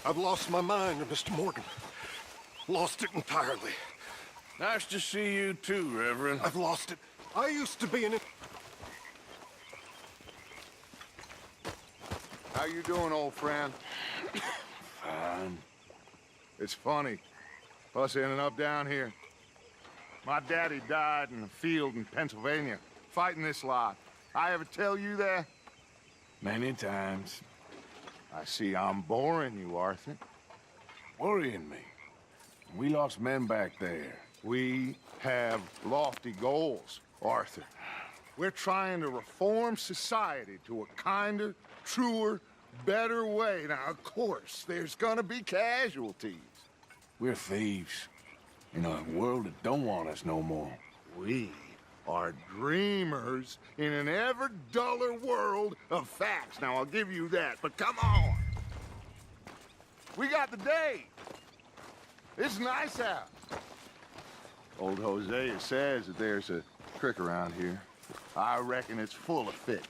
I've lost my mind, Mr. Morgan. Lost it entirely. Nice to see you too, Reverend. I've lost it. I used to be an... How you doing, old friend? Fine. It's funny, us ending up down here. My daddy died in a field in Pennsylvania, fighting this lot. I ever tell you that? Many times. I see I'm boring you, Arthur. Worrying me. We lost men back there. We have lofty goals, Arthur. We're trying to reform society to a kinder, truer, better way. Now, of course, there's gonna be casualties. We're thieves. In a world that don't want us no more. We are dreamers in an ever duller world of facts. Now, I'll give you that, but come on. We got the day. It's nice out. Old Hosea says that there's a creek around here. I reckon it's full of fish.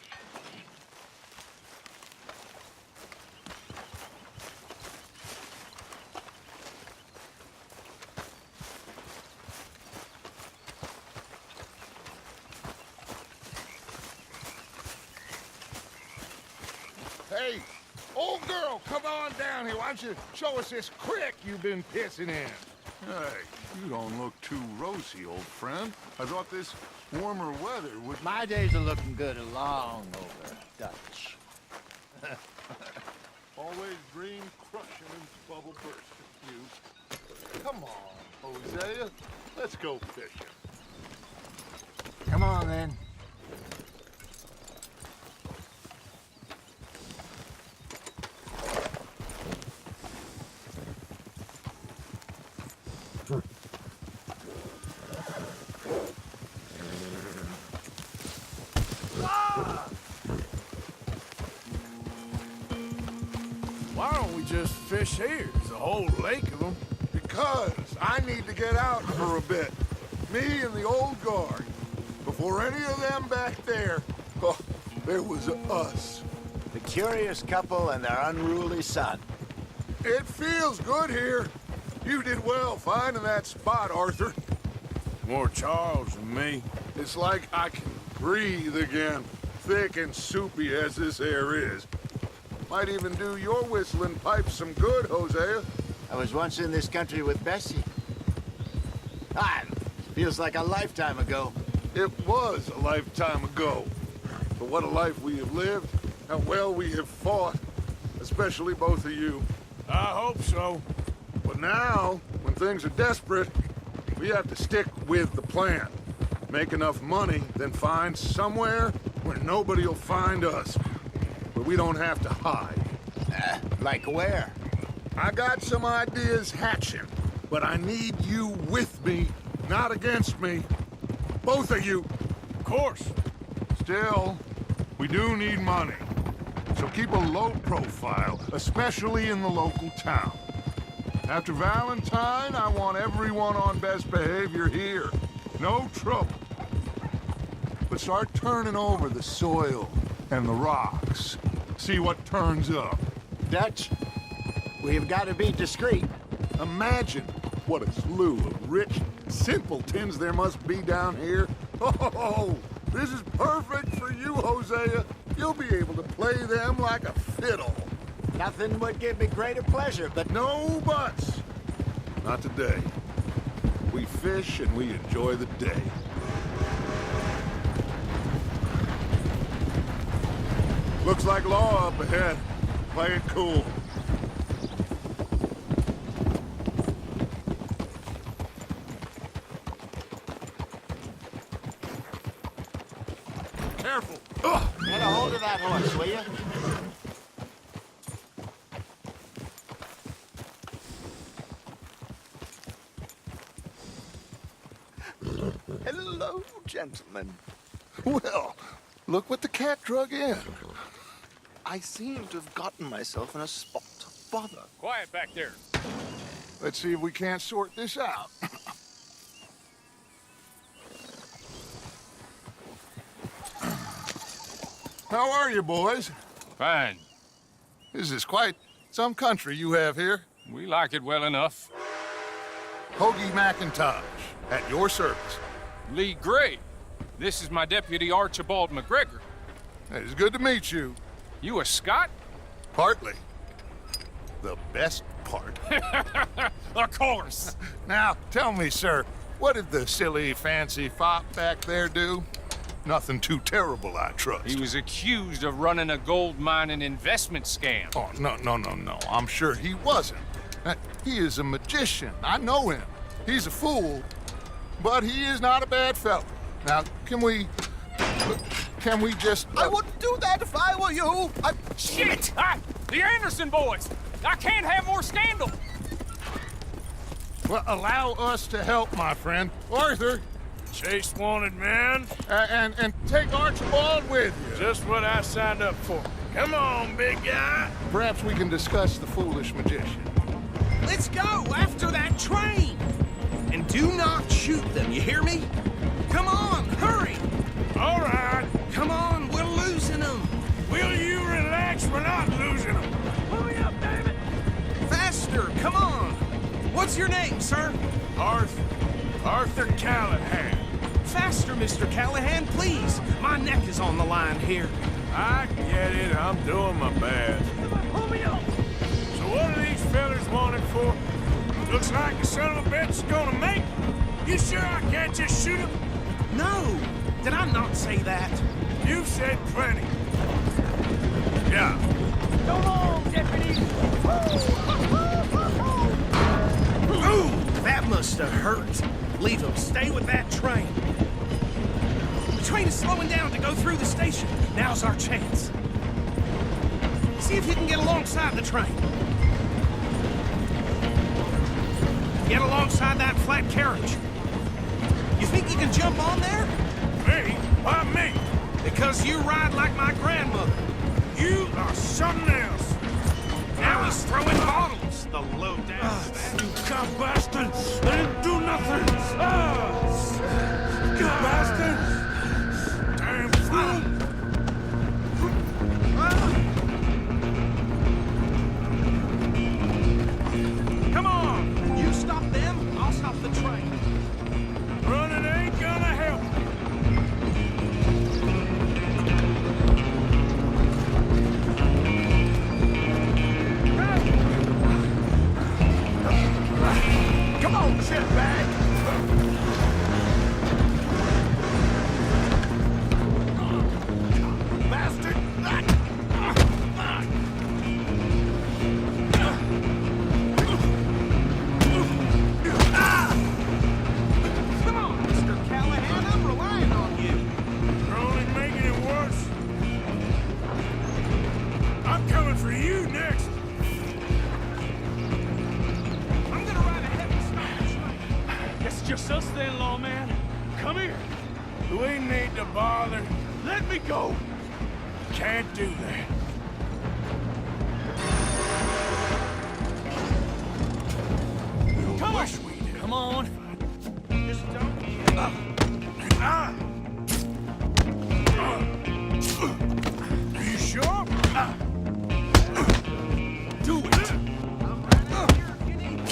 Hey, old girl, come on down here. Why don't you show us this creek you've been pissing in? Hey, you don't look too rosy, old friend. I thought this warmer weather would... My days are looking good along over Dutch. Always dream crushing and bubble bursting, you. Come on, Hosea. Let's go fishing. Come on, then. Why don't we just fish here? There's a whole lake of them. Because I need to get out for a bit. Me and the old guard. Before any of them back there, oh, there was us. The curious couple and their unruly son. It feels good here. You did well finding that spot, Arthur. More Charles than me. It's like I can breathe again, thick and soupy as this air is. Might even do your whistling pipes some good, Hosea. I was once in this country with Bessie. Feels like a lifetime ago. It was a lifetime ago. But what a life we have lived, how well we have fought, especially both of you. I hope so. But now, when things are desperate, we have to stick with the plan. Make enough money, then find somewhere where nobody will find us. Where we don't have to hide. Like where? I got some ideas hatching, but I need you with me, not against me. Both of you. Of course. Still, we do need money. So keep a low profile, especially in the local town. After Valentine, I want everyone on best behavior here. No trouble. But start turning over the soil and the rocks. See what turns up. Dutch, we've got to be discreet. Imagine what a slew of rich simpletons there must be down here. Oh, this is perfect for you, Hosea. You'll be able to play them like a fiddle. Nothing would give me greater pleasure, but No buts. Not today. We fish and we enjoy the day. Looks like law up ahead. Play it cool. Careful. Ugh. get a hold of that horse, will you? Hello, gentlemen. Well, look what the cat drug in. I seem to have gotten myself in a spot of bother. Quiet back there. Let's see if we can't sort this out. How are you, boys? Fine. This is quite Some country you have here. We like it well enough. Hoagie McIntosh, at your service. Lee Gray. This is my deputy Archibald McGregor. It's good to meet you. You a Scot? Partly. The best part. Of course. Now, tell me, sir, what did the silly, fancy fop back there do? Nothing too terrible, I trust. He was accused of running a gold mining investment scam. Oh, no. I'm sure he wasn't. He is a magician. I know him. He's a fool, but he is not a bad fellow. Now, can we just... I wouldn't do that if I were you. Shit! The Anderson boys! I can't have more scandal! Well, allow us to help, my friend. Arthur, Chase wanted man. and take Archibald with you. Just what I signed up for. Come on, big guy. Perhaps we can discuss the foolish magician. Let's go after that train! And do not shoot them, you hear me? Come on, hurry! All right. Come on, we're losing them! Will you relax? We're not losing them. Hurry up, damn it! Faster, come on! What's your name, sir? Arthur Callahan. Faster, Mr. Callahan, please! My neck is on the line here. I get it. I'm doing my best. Pull me up! So what are these fellas wanted for? Looks like the son of a bitch is gonna make it. You sure I can't just shoot him? No! Did I not say that? You've said plenty. Yeah. Come on, deputy! Ooh, that must have hurt. Leave him. Stay with that train. The train is slowing down to go through the station. Now's our chance. See if you can get alongside the train. Get alongside that flat carriage. You think you can jump on there? Me? Why me? Because you ride like my grandmother. You are something else. Now he's throwing bottles, the low-down You cop bastard! I didn't do nothing! You bastard! Damn fool! Come on! You stop them, I'll stop the train. Running ain't gonna help. Come on, shitbag! Bastard! Come on, Mr. Callahan, I'm relying on you. You're only making it worse. I'm coming for you next. I'm gonna ride ahead and stop the train. It's just us then, lawman. Come here. We need to bother. Let me go. Can't do that. Come Wish on. we did. Come on. Just don't. Are you sure? Do it. I'm right out here if you need me.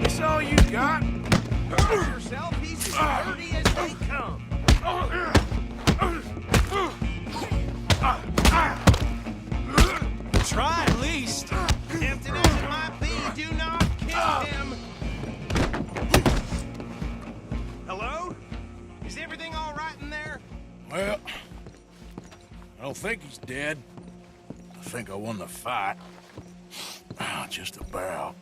It's all you got? Hurt yourself, he's as dirty as they come. Try at least. Tempted as it might be, do not kill him. Hello? Is everything all right in there? Well, I don't think he's dead. I think I won the fight. Just about.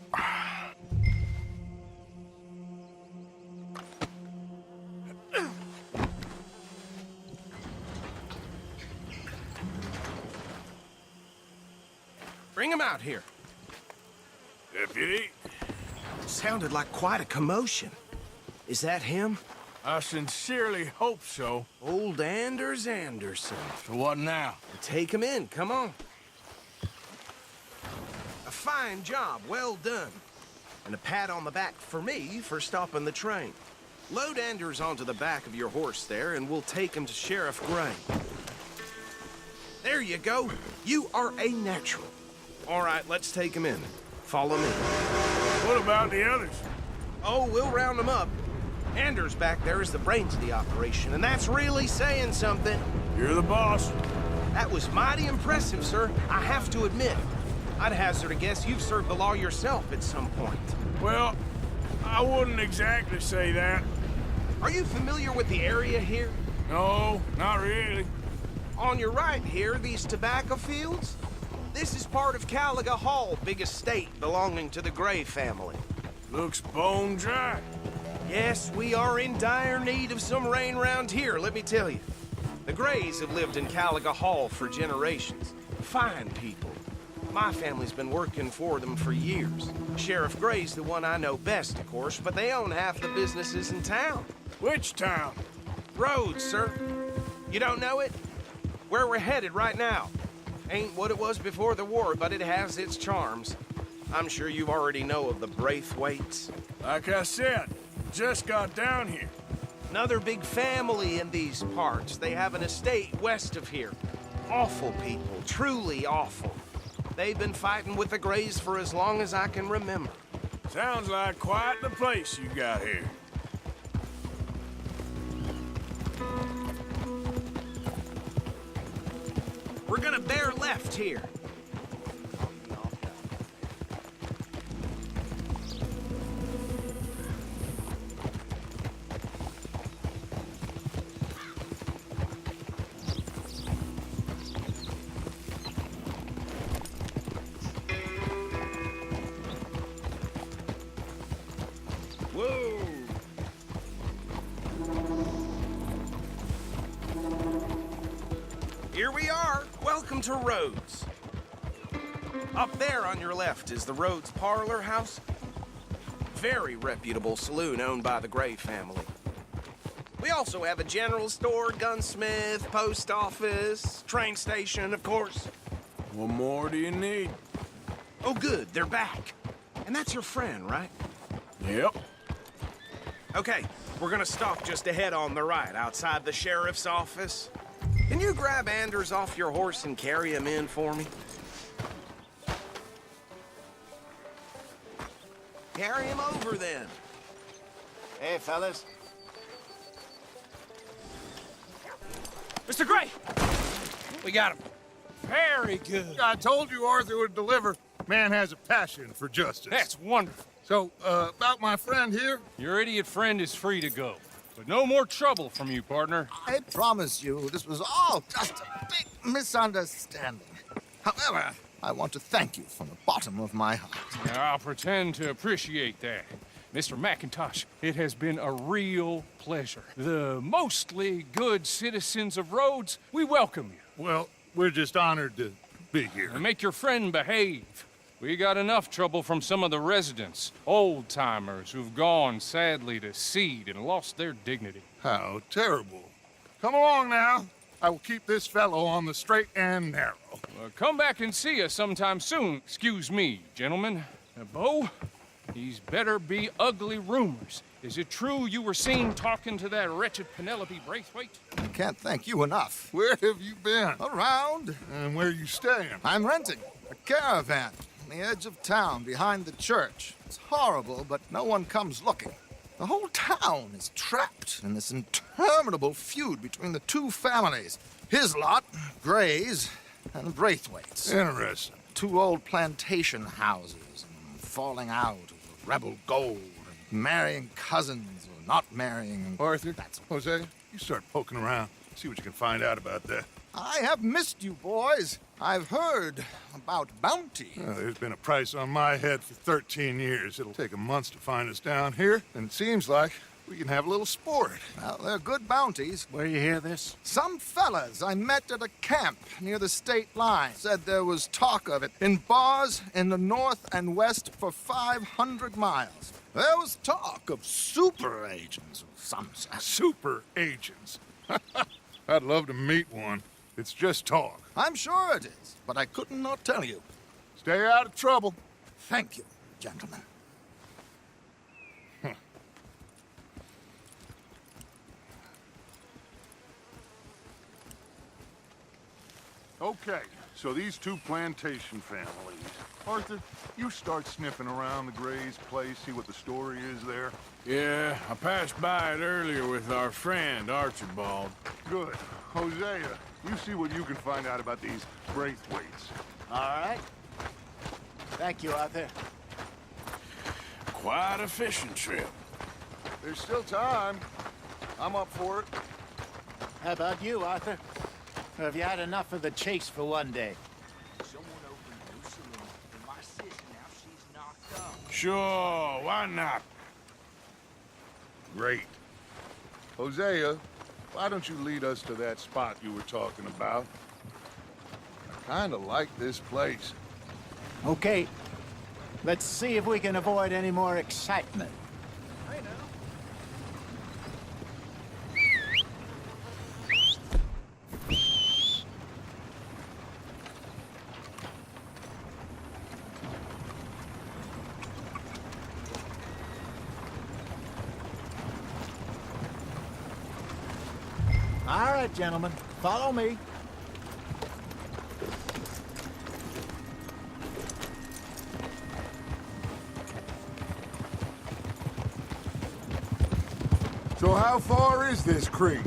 Bring him out here. Deputy, Sounded like quite a commotion. Is that him? I sincerely hope so. Old Anders Anderson. So what now? Take him in, come on. A fine job, well done. And a pat on the back for me for stopping the train. Load Anders onto the back of your horse there, and we'll take him to Sheriff Gray. There you go. You are a natural. All right, let's take him in. Follow me. What about the others? Oh, we'll round them up. Anders back there is the brains of the operation, and that's really saying something. You're the boss. That was mighty impressive, sir. I have to admit. I'd hazard a guess you've served the law yourself at some point. Well, I wouldn't exactly say that. Are you familiar with the area here? No, not really. On your right here, these tobacco fields? This is part of Callahan Hall, big estate belonging to the Gray family. Looks bone dry. Yes, we are in dire need of some rain round here, let me tell you. The Grays have lived in Callahan Hall for generations. Fine people. My family's been working for them for years. Sheriff Gray's the one I know best, of course, but they own half the businesses in town. Which town? Rhodes, sir. You don't know it? Where we're headed right now. Ain't what it was before the war, but it has its charms. I'm sure you already know of the Braithwaites. Like I said, just got down here. Another big family in these parts. They have an estate west of here. Awful people, truly awful. They've been fighting with the Grays for as long as I can remember. Sounds like quite the place you got here. We're gonna bear left here. Whoa! Here we are. Welcome to Rhodes. Up there on your left is the Rhodes Parlor House. Very reputable saloon owned by the Gray family. We also have a general store, gunsmith, post office, train station, of course. What more do you need? Oh, good, they're back. And that's your friend, right? Yep. Okay, we're gonna stop just ahead on the right, outside the sheriff's office. Can you grab Anders off your horse and carry him in for me? Carry him over, then. Hey, fellas. Mr. Gray! We got him. Very good. I told you Arthur would deliver. Man has a passion for justice. That's wonderful. So, about my friend here? Your idiot friend is free to go. But no more trouble from you, partner. I promise you, this was all just a big misunderstanding. However, I want to thank you from the bottom of my heart. Now, I'll pretend to appreciate that. Mr. McIntosh, it has been a real pleasure. The mostly good citizens of Rhodes, we welcome you. Well, we're just honored to be here. And make your friend behave. We got enough trouble from some of the residents, old-timers who've gone, sadly, to seed and lost their dignity. How terrible. Come along now. I will keep this fellow on the straight and narrow. Come back and see us sometime soon. Excuse me, gentlemen. Bo, these better be ugly rumors. Is it true you were seen talking to that wretched Penelope Braithwaite? I can't thank you enough. Where have you been? Around, And where are you staying? I'm renting a caravan on the edge of town behind the church. It's horrible, but no one comes looking. The whole town is trapped in this interminable feud between the two families. His lot, Gray's, and Braithwaite's. Interesting. Two old plantation houses, and falling out over rebel gold, and marrying cousins or not marrying. Arthur, Jose, you start poking around. See what you can find out about that. I have missed you, boys. I've heard about bounty. Well, there's been a price on my head for 13 years. It'll take 'em months to find us down here, and it seems like we can have a little sport. Well, they're good bounties. Where you hear this? Some fellas I met at a camp near the state line said there was talk of it in bars in the north and west for 500 miles. There was talk of super agents of some sort. Super agents. I'd love to meet one. It's just talk. I'm sure it is, but I couldn't not tell you. Stay out of trouble. Thank you, gentlemen. Okay, so these two plantation families. Arthur, you start sniffing around the Gray's place, see what the story is there. Yeah, I passed by it earlier with our friend, Archibald. Good. Hosea, you see what you can find out about these Braithwaites. All right. Thank you, Arthur. Quite a fishing trip. There's still time. I'm up for it. How about you, Arthur? Or have you had enough of the chase for one day? Someone opened a new saloon for my sis, now she's knocked up. Sure, why not? Great. Hosea, why don't you lead us to that spot you were talking about? I kinda like this place. Okay. Let's see if we can avoid any more excitement. All right, gentlemen, follow me. So how far is this creek?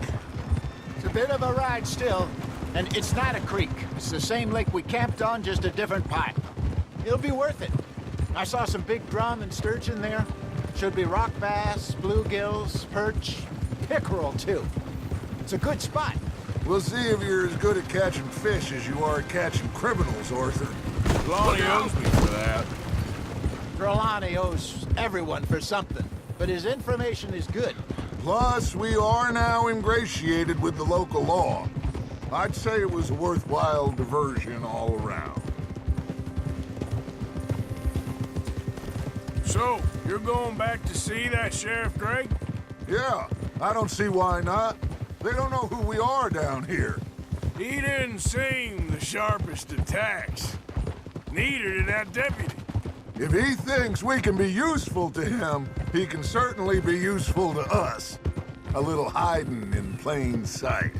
It's a bit of a ride still, and it's not a creek. It's the same lake we camped on, just a different pipe. It'll be worth it. I saw some big drum and sturgeon there. Should be rock bass, bluegills, perch, pickerel too. It's a good spot. We'll see if you're as good at catching fish as you are at catching criminals, Arthur. Lonnie owes me for that. Trelawney owes everyone for something, but his information is good. Plus, we are now ingratiated with the local law. I'd say it was a worthwhile diversion all around. So, you're going back to see that Sheriff Gray? Yeah, I don't see why not. They don't know who we are down here. He didn't seem the sharpest attacks. Neither did that deputy. If he thinks we can be useful to him, he can certainly be useful to us. A little hiding in plain sight.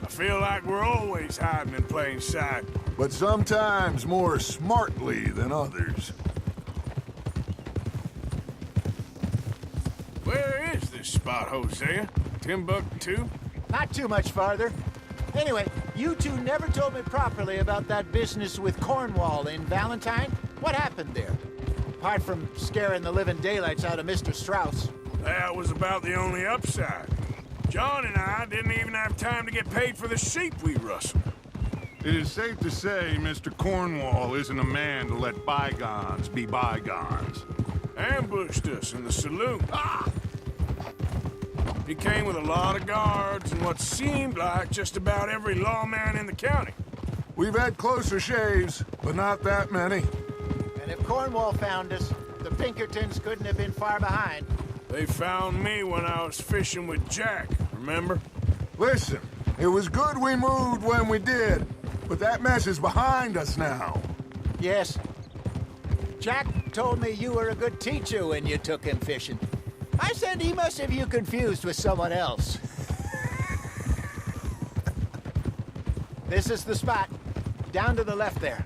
I feel like we're always hiding in plain sight. But sometimes more smartly than others. Where is this spot, Hosea? Timbuktu? Not too much farther. Anyway, you two never told me properly about that business with Cornwall in Valentine. What happened there? Apart from scaring the living daylights out of Mr. Strauss. That was about the only upside. John and I didn't even have time to get paid for the sheep we rustled. It is safe to say Mr. Cornwall isn't a man to let bygones be bygones. Ambushed us in the saloon. Ah! He came with a lot of guards and what seemed like just about every lawman in the county. We've had closer shaves, but not that many. And if Cornwall found us, the Pinkertons couldn't have been far behind. They found me when I was fishing with Jack, remember? Listen, it was good we moved when we did, but that mess is behind us now. Yes. Jack told me you were a good teacher when you took him fishing. I said he must have you confused with someone else. This is the spot. Down to the left there.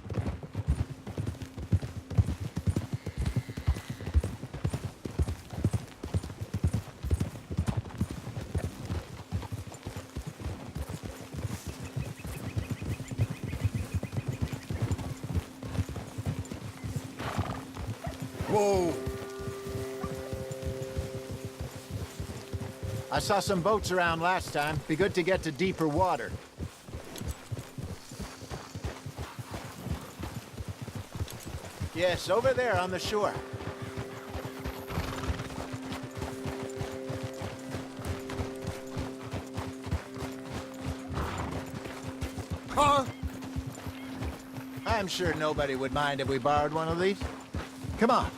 Whoa! I saw some boats around last time. Be good to get to deeper water. Yes, over there on the shore. Huh? I'm sure nobody would mind if we borrowed one of these. Come on.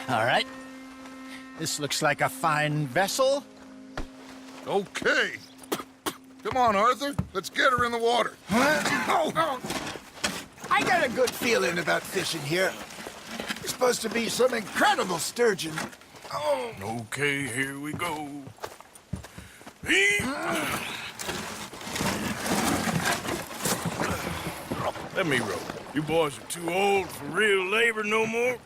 All right. This looks like a fine vessel. Okay. Come on, Arthur. Let's get her in the water. Oh. I got a good feeling about fishing here. There's supposed to be some incredible sturgeon. Oh, Okay, here we go. Let me row. You boys are too old for real labor no more.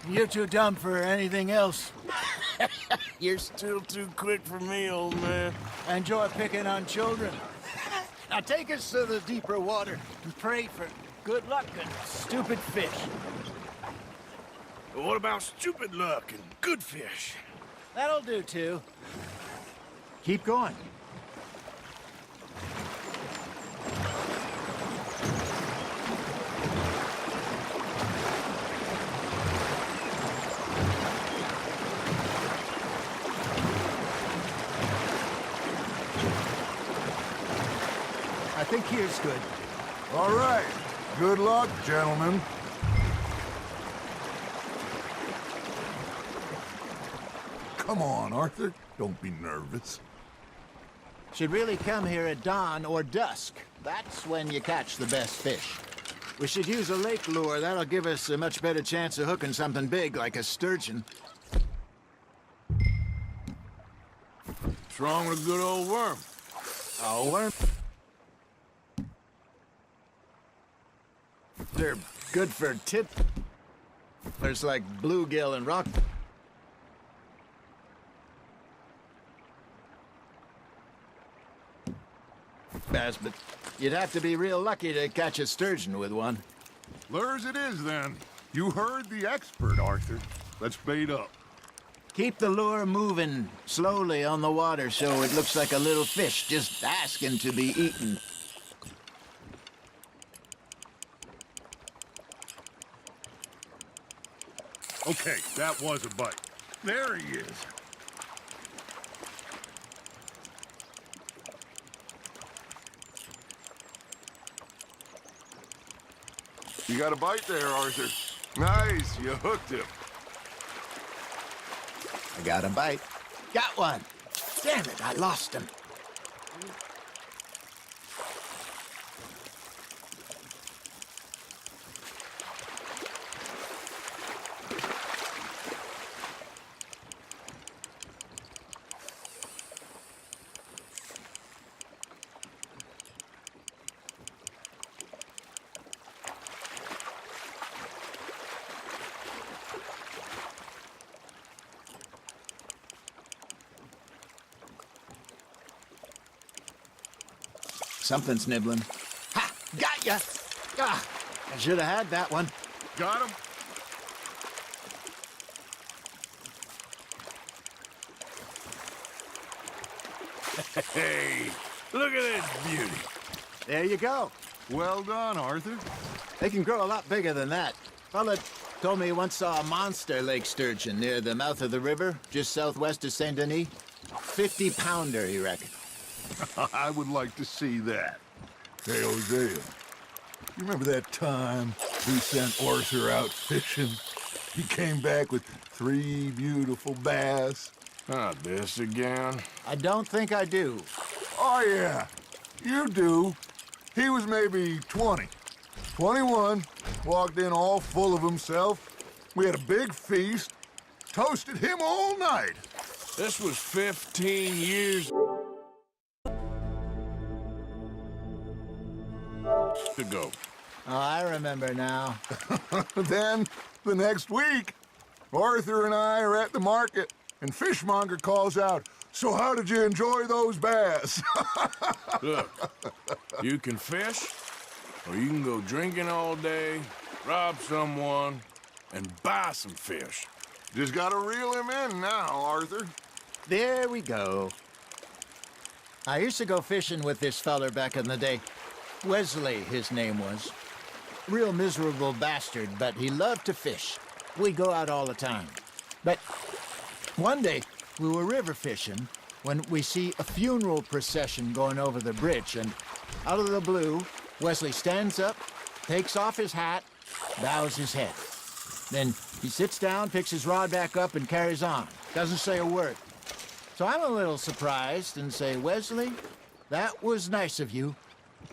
you're too dumb for anything else. You're still too quick for me, old man. Enjoy picking on children. Now take us to the deeper water and pray for good luck and stupid fish. But what about stupid luck and good fish? That'll do, too. Keep going. I think here's good. All right. Good luck, gentlemen. Come on, Arthur. Don't be nervous. Should really come here at dawn or dusk. That's when you catch the best fish. We should use a lake lure. That'll give us a much better chance of hooking something big like a sturgeon. What's wrong with a good old worm? Oh, worm. They're good for tip. There's like bluegill and rock. Bass, but you'd have to be real lucky to catch a sturgeon with one. Lures it is, then. You heard the expert, Arthur. Let's bait up. Keep the lure moving slowly on the water so it looks like a little fish just asking to be eaten. Okay, that was a bite. There he is. You got a bite there, Arthur. Nice, you hooked him. I got a bite. Got one. Damn it, I lost him. Something's nibbling. Ha! Got ya! Ah, I should have had that one. Got him? Hey, look at this beauty. There you go. Well done, Arthur. They can grow a lot bigger than that. Fella told me he once saw a monster lake sturgeon near the mouth of the river, just southwest of Saint Denis. 50-pounder, he reckoned. I would like to see that. Hey, Hosea, you remember that time we sent Arthur out fishing? He came back with 3 beautiful bass. Not this again. I don't think I do. Oh, yeah, you do. He was maybe 20, 21, walked in all full of himself. We had a big feast, toasted him all night. This was 15 years ago. Oh, I remember now. Then, the next week, Arthur and I are at the market, and Fishmonger calls out, "So how did you enjoy those bass?" Look, you can fish, or you can go drinking all day, rob someone, and buy some fish. Just gotta reel him in now, Arthur. There we go. I used to go fishing with this feller back in the day. Wesley, his name was. Real miserable bastard, but he loved to fish. We'd go out all the time. But one day, we were river fishing when we see a funeral procession going over the bridge, and out of the blue, Wesley stands up, takes off his hat, bows his head. Then he sits down, picks his rod back up, and carries on. Doesn't say a word. So I'm a little surprised and say, "Wesley, that was nice of you."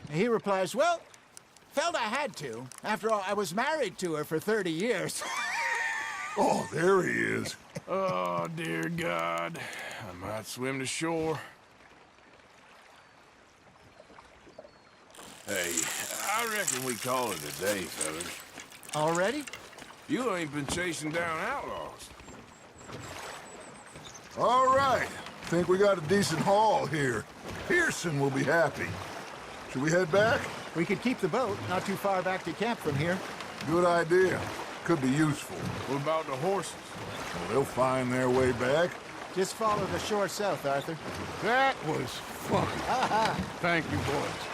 And he replies, "Well, Felt I had to. After all, I was married to her for 30 years. Oh, there he is. Oh, dear God. I might swim to shore. Hey, I reckon we call it a day, fellas. Already? You ain't been chasing down outlaws. All right. Think we got a decent haul here. Pearson will be happy. Should we head back? We could keep the boat, not too far back to camp from here. Good idea. Could be useful. What about the horses? Well, they'll find their way back. Just follow the shore south, Arthur. That was fun. Thank you, boys.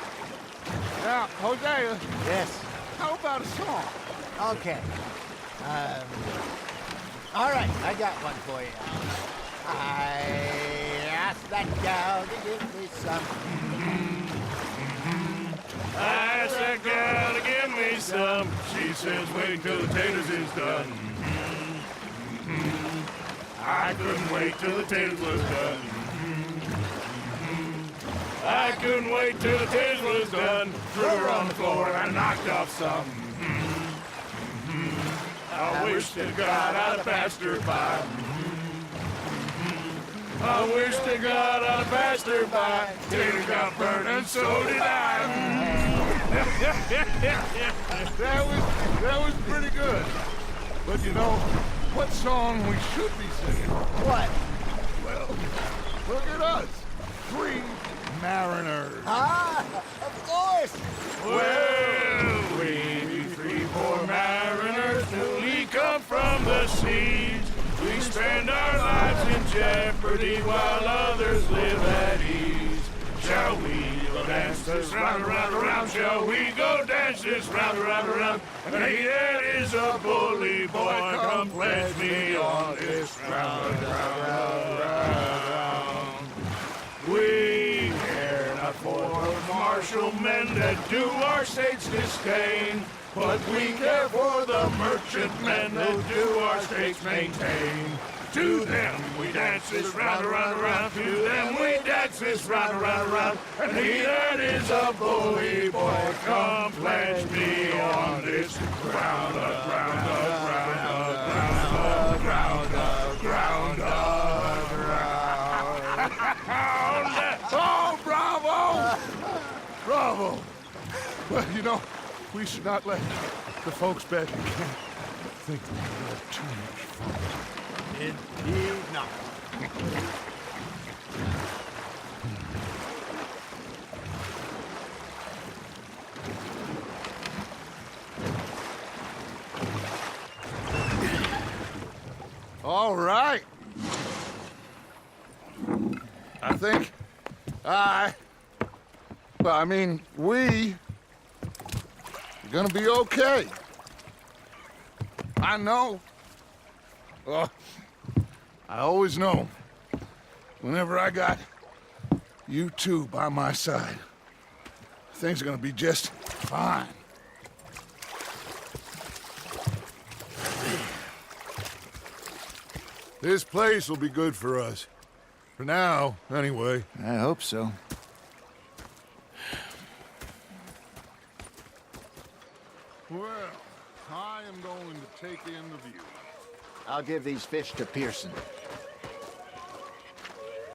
Now, Hosea, Yes. how about a song? Okay. All right, I got one for you. I asked that gal to give me some. I asked that gal to give me some. She says wait till the taters is done. I couldn't wait till the taters was done. I couldn't wait till the taters was done. Threw her on the floor and I knocked off some. I wish to God I'd have passed her by. I wish to God I'd have passed her by. Taters got burned and so did I. That was pretty good. But you know, what song we should be singing? What? Well, look at us. 3 mariners. Ah, of course. Well, we 3 poor mariners newly come from the seas. We spend our lives in jeopardy while others live at ease. Shall we go dance this round, around, around? Shall we go dance this round, around, around? And he that is a bully boy, come pledge me on this round, round, round. We care not for martial men that do our state's disdain, but we care for the merchantmen that do our states maintain. To them we dance this round, around, around. To them we dance this round, around, around. And he that is a bully boy, come pledge me on this ground, ground, ground, ground, ground, ground, ground. Oh, bravo! Bravo! Well, you know, we should not let the folks back in camp think we had too much fun. Indeed not. All right. I think we are gonna be okay. I know. I always know. Whenever I got you two by my side, things are gonna be just fine. This place will be good for us. For now, anyway. I hope so. Well, I am going to take in the view. I'll give these fish to Pearson.